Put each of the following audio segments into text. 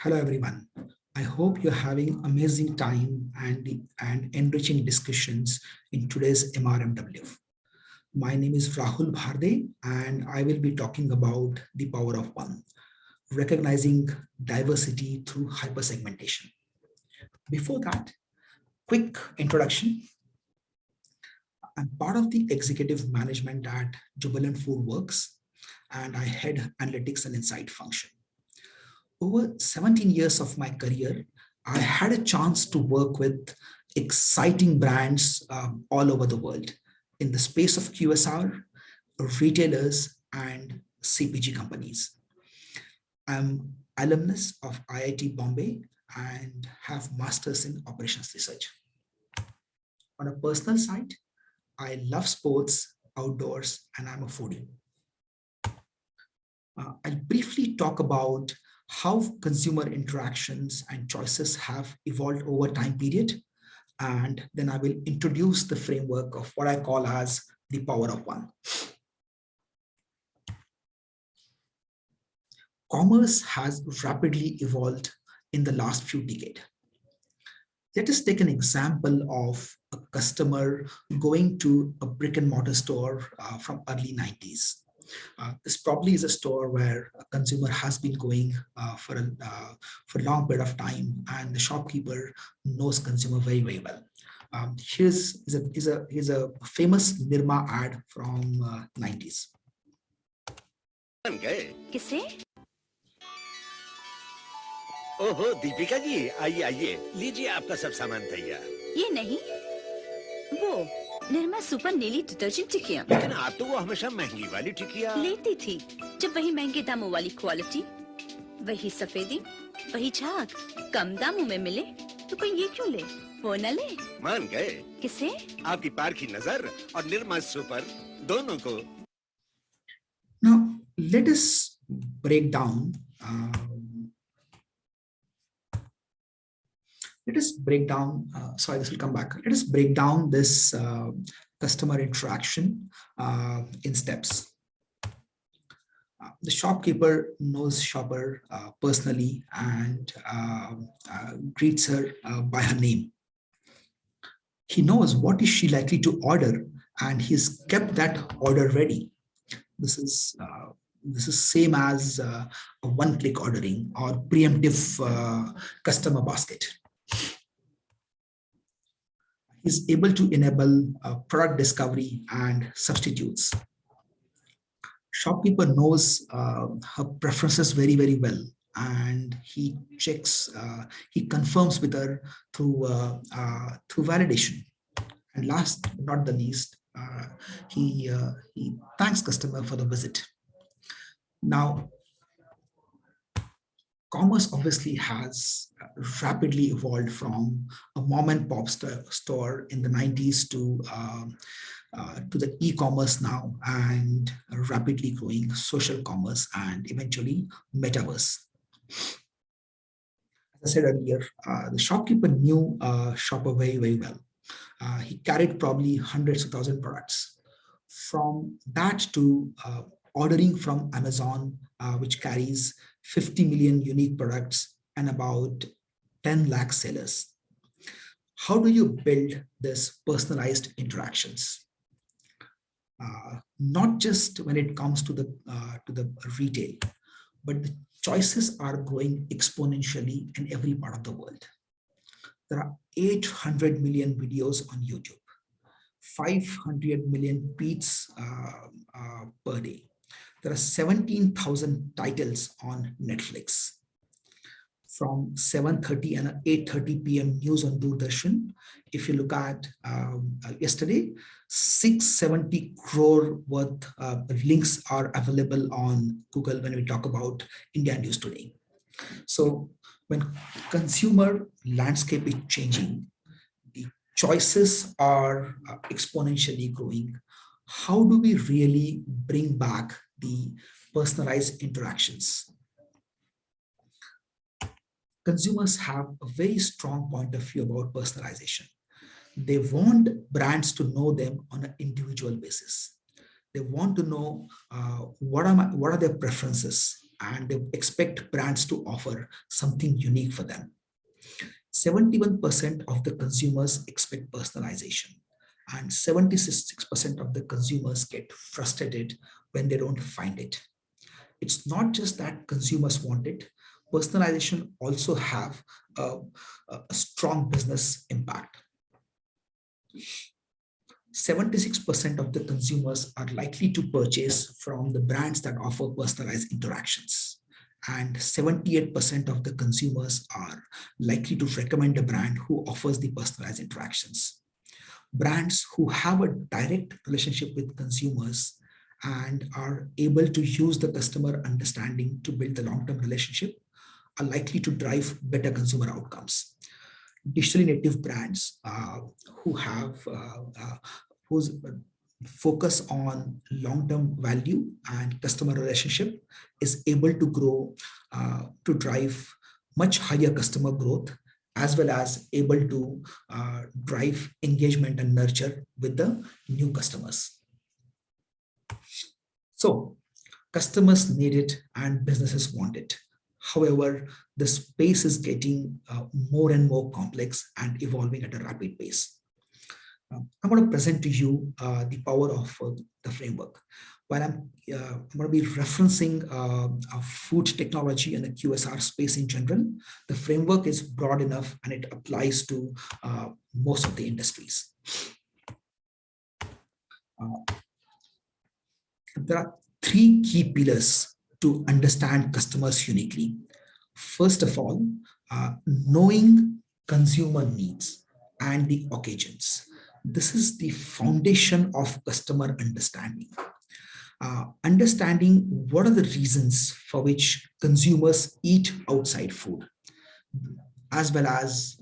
Hello, everyone. I hope you're having amazing time and enriching discussions in today's MRMW. My name is Rahul Bharde, and I will be talking about the power of one, recognizing diversity through hyper-segmentation. Before that, quick introduction. I'm part of the executive management at Jubilant Foodworks, and I head analytics and insight function. Over 17 years of my career, I had a chance to work with exciting brands all over the world in the space of QSR, retailers, and CPG companies. I'm alumnus of IIT Bombay and have masters in operations research. On a personal side, I love sports, outdoors, and I'm a foodie. I'll briefly talk about how consumer interactions and choices have evolved over time period. And then I will introduce the framework of what I call as the power of one. Commerce has rapidly evolved in the last few decades. Let us take an example of a customer going to a brick and mortar store from early 90s. This probably is a store where a consumer has been going for a long period of time, and the shopkeeper knows consumer very, very well. Here's a famous Nirma ad from 90s. किसे? ओहो दीपिका जी, आइए आइए, लीजिए आपका सब सामान तैयार। ये नहीं, वो निर्मा सुपर नीली डिटर्जेंट टिकिया। लेकिन आप तो वो हमेशा महंगी वाली टिकिया लेती थी। जब वही महंगे दामों वाली क्वालिटी, वही सफेदी, वही झाग कम दामों में मिले, तो कोई ये क्यों ले? वो न ले। मान गए? किसे? आपकी पारखी नजर और निर्मा सुपर दोनों को। Now let us break down. Sorry, this will come back. Let us break down this customer interaction in steps. The shopkeeper knows shopper personally and greets her by her name. He knows what is she likely to order, and he's kept that order ready. This is same as a one-click ordering or preemptive customer basket. Is able to enable product discovery and substitutes. Shopkeeper knows her preferences very, very well, and he checks, he confirms with her through validation. And last but not the least, he thanks customer for the visit. Now, commerce obviously has rapidly evolved from a mom and pop store in the 90s to the e-commerce now, and rapidly growing social commerce and eventually metaverse. As I said earlier, the shopkeeper knew shopper very, very well. He carried probably hundreds of thousands of products. From that to ordering from Amazon, which carries 50 million unique products and about 10 lakh sellers. How do you build this personalized interactions? Not just when it comes to the retail, but the choices are growing exponentially in every part of the world. There are 800 million videos on YouTube, 500 million tweets per day. There are 17,000 titles on Netflix. From 7:30 and 8:30 p.m. news on Doordarshan. If you look at yesterday, 670 crore worth links are available on Google when we talk about India News Today. So when consumer landscape is changing, the choices are exponentially growing. How do we really bring back the personalized interactions? Consumers have a very strong point of view about personalization. They want brands to know them on an individual basis. They want to know what are their preferences, and they expect brands to offer something unique for them. 71% of the consumers expect personalization, and 76% of the consumers get frustrated when they don't find it. It's not just that consumers want it, personalization also have a, a strong business impact. 76% of the consumers are likely to purchase from the brands that offer personalized interactions. And 78% of the consumers are likely to recommend a brand who offers the personalized interactions. Brands who have a direct relationship with consumers and are able to use the customer understanding to build the long-term relationship are likely to drive better consumer outcomes. Digitally native brands who have whose focus on long-term value and customer relationship is able to grow to drive much higher customer growth, as well as able to drive engagement and nurture with the new customers. So customers need it and businesses want it. However, the space is getting more and more complex and evolving at a rapid pace. I'm going to present to you the power of the framework. While I'm going to be referencing food technology and the QSR space in general, the framework is broad enough and it applies to most of the industries. There are three key pillars to understand customers uniquely. First of all, knowing consumer needs and the occasions. This is the foundation of customer understanding. Understanding what are the reasons for which consumers eat outside food, as well as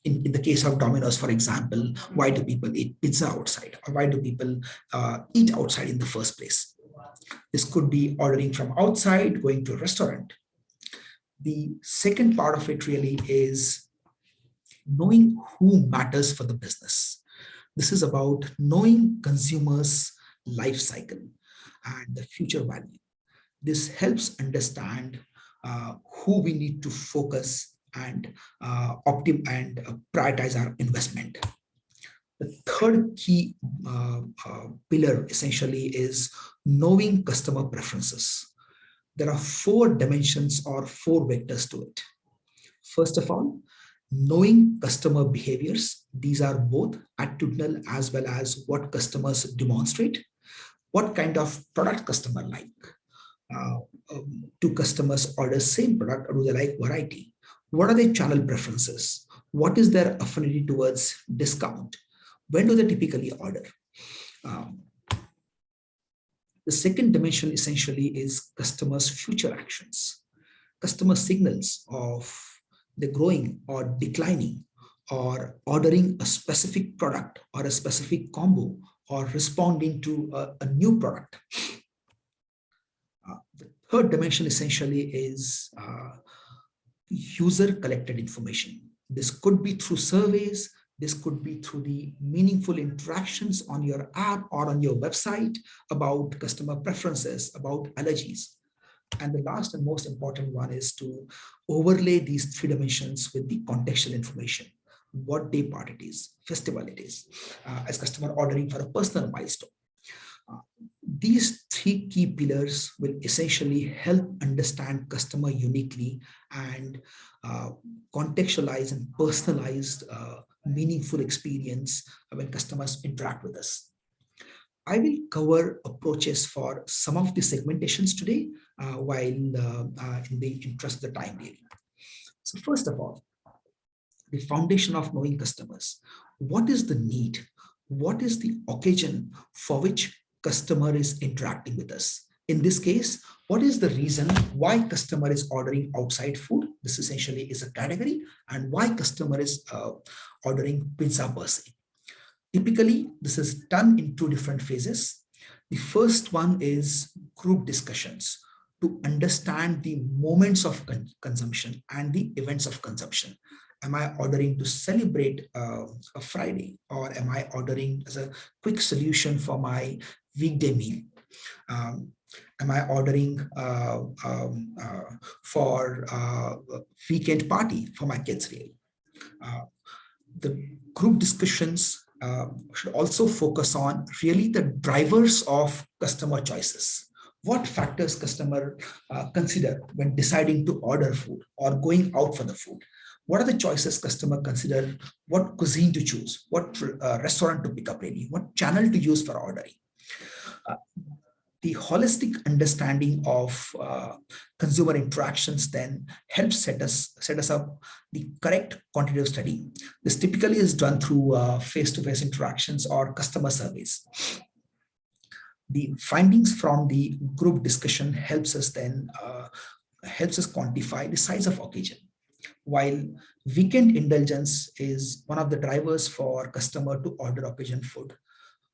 in the case of Domino's, for example, why do people eat pizza outside, or why do people eat outside in the first place? This could be ordering from outside, going to a restaurant. The second part of it really is knowing who matters for the business. This is about knowing consumers' life cycle and the future value. This helps understand who we need to focus and prioritize our investment. The third key pillar essentially is knowing customer preferences. There are four dimensions or four vectors to it. First of all, knowing customer behaviors. These are both attitudinal as well as what customers demonstrate. What kind of product customer like? Do customers order same product or do they like variety? What are their channel preferences? What is their affinity towards discount? When do they typically order? The second dimension essentially is customers' future actions, customer signals of the growing or declining, or ordering a specific product or a specific combo, or responding to a new product. The third dimension essentially is user collected information. This could be through surveys. This could be through the meaningful interactions on your app or on your website about customer preferences, about allergies. And the last and most important one is to overlay these three dimensions with the contextual information. What day part it is, festival it is, as customer ordering for a personal milestone. These three key pillars will essentially help understand customer uniquely and contextualize and personalize meaningful experience when customers interact with us. I will cover approaches for some of the segmentations today while in the interest of the time really. So first of all, the foundation of knowing customers. What is the need? What is the occasion for which customer is interacting with us? In this case, what is the reason why customer is ordering outside food? This essentially is a category, and why customer is ordering pizza per se. Typically, this is done in two different phases. The first one is group discussions to understand the moments of consumption and the events of consumption. Am I ordering to celebrate a Friday, or am I ordering as a quick solution for my weekday meal? Am I ordering for weekend party for my kids really? Uh, the group discussions should also focus on really the drivers of customer choices. What factors customer consider when deciding to order food or going out for the food? What are the choices customer consider? What cuisine to choose? What restaurant to pick up really? What channel to use for ordering? Uh, the holistic understanding of consumer interactions then helps set us up the correct quantitative study. This typically is done through face-to-face interactions or customer surveys. The findings from the group discussion helps us quantify the size of occasion. While weekend indulgence is one of the drivers for customer to order occasion food,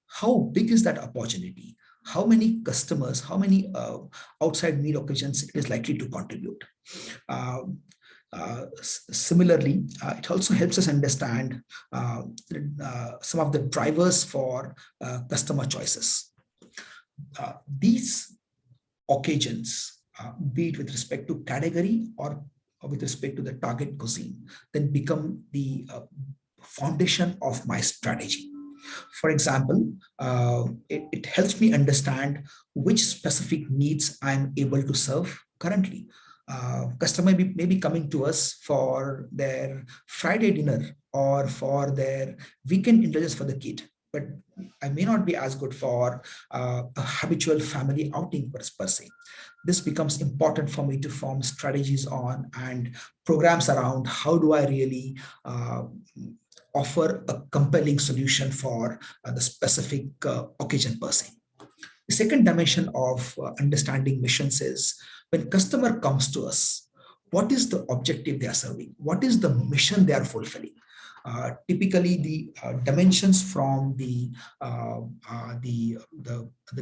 how big is that opportunity? How many customers, how many outside meal occasions it is likely to contribute? Similarly, it also helps us understand some of the drivers for customer choices. These occasions, be it with respect to category or with respect to the target cuisine, then become the foundation of my strategy. For example, it helps me understand which specific needs I'm able to serve currently. Customer may be coming to us for their Friday dinner or for their weekend indulgence for the kid, but I may not be as good for a habitual family outing per se. This becomes important for me to form strategies on and programs around how do I really offer a compelling solution for the specific occasion per se. The second dimension of understanding missions is when customer comes to us, what is the objective they are serving? What is the mission they are fulfilling? Typically, the dimensions from the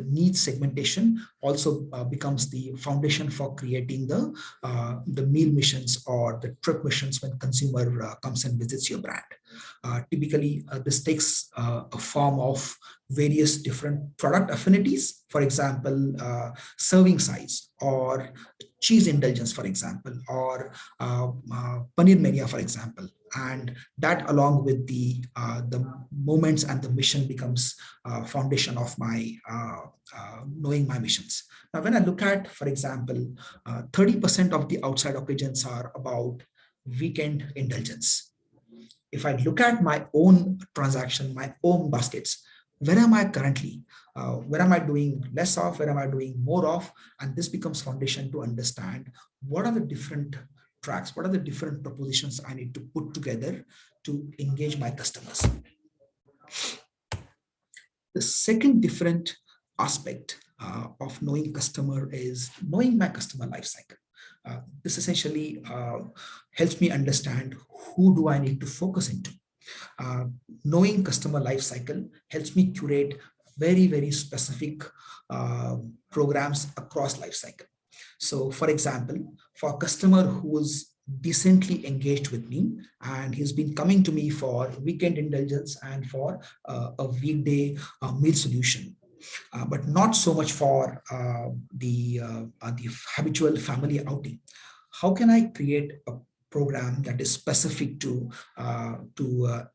need segmentation also becomes the foundation for creating the meal missions or the trip missions when consumer comes and visits your brand. Typically, this takes a form of various different product affinities, for example, serving size or cheese indulgence, for example, or paneer mania, for example. And that along with the moments and the mission becomes foundation of my knowing my missions. Now, when I look at, for example, 30% of the outside occasions are about weekend indulgence. If I look at my own transaction, my own baskets, where am I currently? Where am I doing less of? Where am I doing more of? And this becomes foundation to understand what are the different tracks, what are the different propositions I need to put together to engage my customers. The second different aspect of knowing customer is knowing my customer lifecycle. This essentially helps me understand who do I need to focus into. Knowing customer lifecycle helps me curate very specific programs across lifecycle. So, for example, for a customer who is decently engaged with me and he's been coming to me for weekend indulgence and for a weekday meal solution, but not so much for the habitual family outing. How can I create a program that is specific to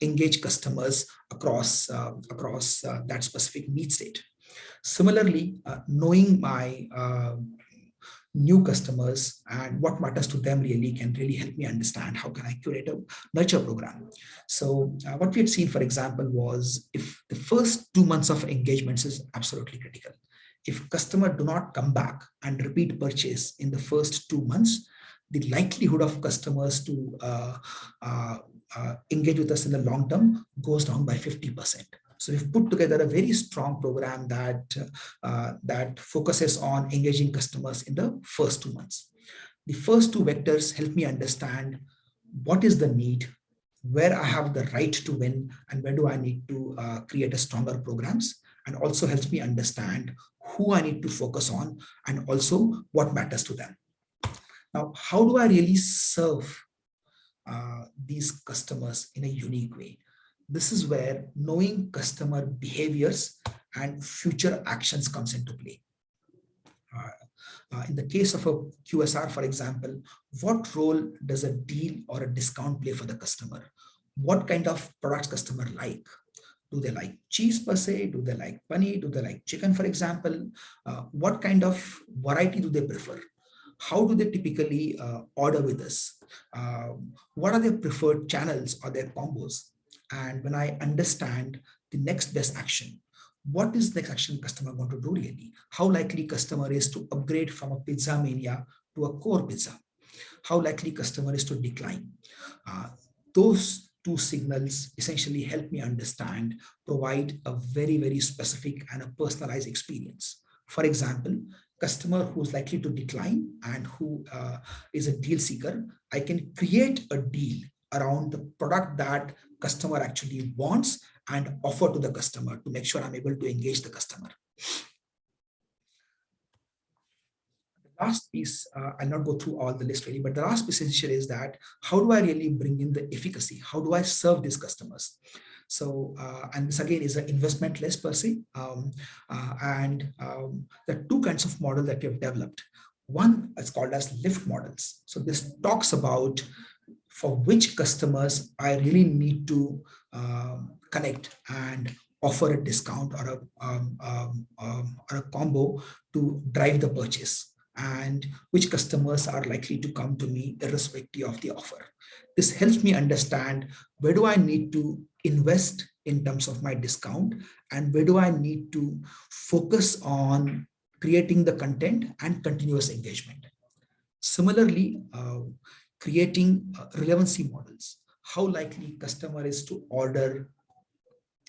engage customers across that specific need state? Similarly, knowing my new customers and what matters to them really can really help me understand how can I curate a nurture program. So what we had seen, for example, was if the first 2 months of engagements is absolutely critical. If customer do not come back and repeat purchase in the first 2 months, the likelihood of customers to engage with us in the long term goes down by 50%. So we've put together a very strong program that focuses on engaging customers in the first 2 months. The first two vectors help me understand what is the need, where I have the right to win, and where do I need to create a stronger programs, and also helps me understand who I need to focus on and also what matters to them. Now, how do I really serve these customers in a unique way? This is where knowing customer behaviors and future actions comes into play. In the case of a QSR, for example, what role does a deal or a discount play for the customer? What kind of products customer like? Do they like cheese per se? Do they like paneer? Do they like chicken, for example? What kind of variety do they prefer? How do they typically order with us? What are their preferred channels or their combos? And when I understand the next best action, what is the next action customer going to do really? How likely customer is to upgrade from a pizza mania to a core pizza? How likely customer is to decline? Uh, those two signals essentially help me understand, provide a very, very specific and a personalized experience. For example, customer who's likely to decline and who is a deal seeker, I can create a deal around the product that customer actually wants and offer to the customer to make sure I'm able to engage the customer. Last piece, I'll not go through all the list really, but the last piece essentially is that how do I really bring in the efficacy? How do I serve these customers? So, and this again is an investment less per se. There are two kinds of models that we have developed. One is called as lift models. So this talks about for which customers I really need to connect and offer a discount or a combo to drive the purchase, and which customers are likely to come to me irrespective of the offer. This helps me understand where do I need to invest in terms of my discount and where do I need to focus on creating the content and continuous engagement. Similarly, creating relevancy models. How likely customer is to order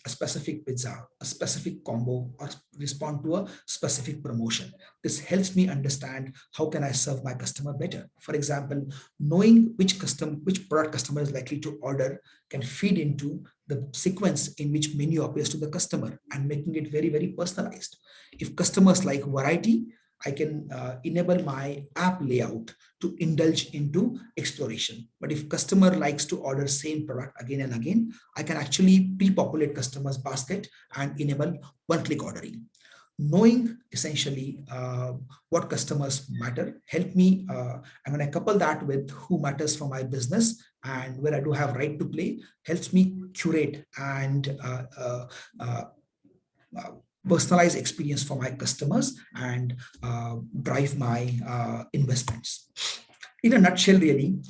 a specific pizza, a specific combo, or respond to a specific promotion. This helps me understand how can I serve my customer better. For example, knowing which product customer is likely to order can feed into the sequence in which menu appears to the customer and making it very, very personalized. If customers like variety, I can enable my app layout to indulge into exploration. But if customer likes to order same product again and again, I can actually pre-populate customers basket and enable one-click ordering. Knowing essentially what customers matter help me, and when I couple that with who matters for my business and where I do have right to play, helps me curate and personalized experience for my customers and drive my investments. In a nutshell, really,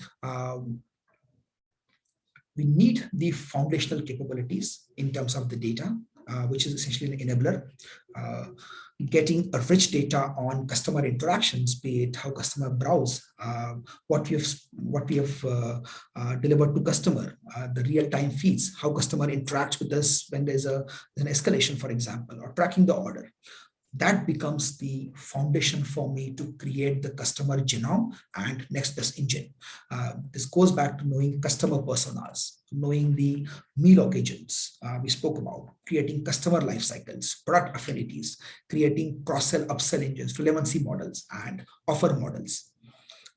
we need the foundational capabilities in terms of the data, which is essentially an enabler. Getting a rich data on customer interactions, be it how customer browse, what we have delivered to customer, the real-time feeds, how customer interacts with us when there's an escalation, for example, or tracking the order. That becomes the foundation for me to create the customer genome and next best engine. This goes back to knowing customer personas, knowing the meal occasions we spoke about, creating customer life cycles, product affinities, creating cross-sell, upsell engines, relevancy models, and offer models.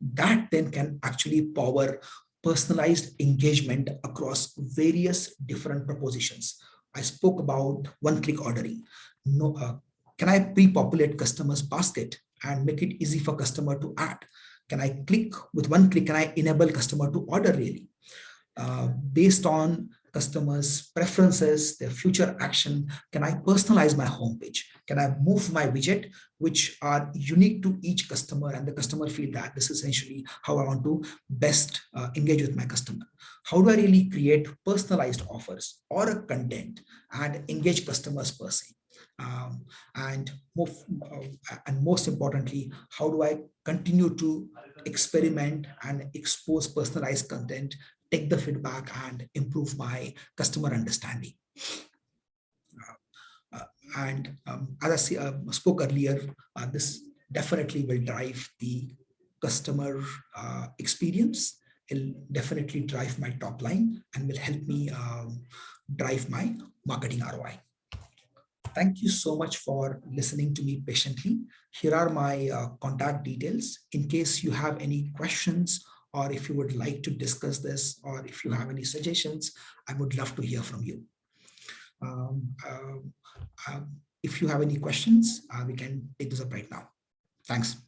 That then can actually power personalized engagement across various different propositions. I spoke about one-click ordering. Can I pre-populate customers' basket and make it easy for customer to add? Can I click with one click? Can I enable customer to order really? Based on customers' preferences, their future action, can I personalize my homepage? Can I move my widget, which are unique to each customer, and the customer feel that this is essentially how I want to best engage with my customer? How do I really create personalized offers or a content and engage customers per se? And most importantly, how do I continue to experiment and expose personalized content, take the feedback, and improve my customer understanding? As I spoke earlier, this definitely will drive the customer experience. It'll definitely drive my top line and will help me drive my marketing ROI. Thank you so much for listening to me patiently. Here are my contact details. In case you have any questions, or if you would like to discuss this, or if you have any suggestions, I would love to hear from you. If you have any questions, we can take this up right now. Thanks.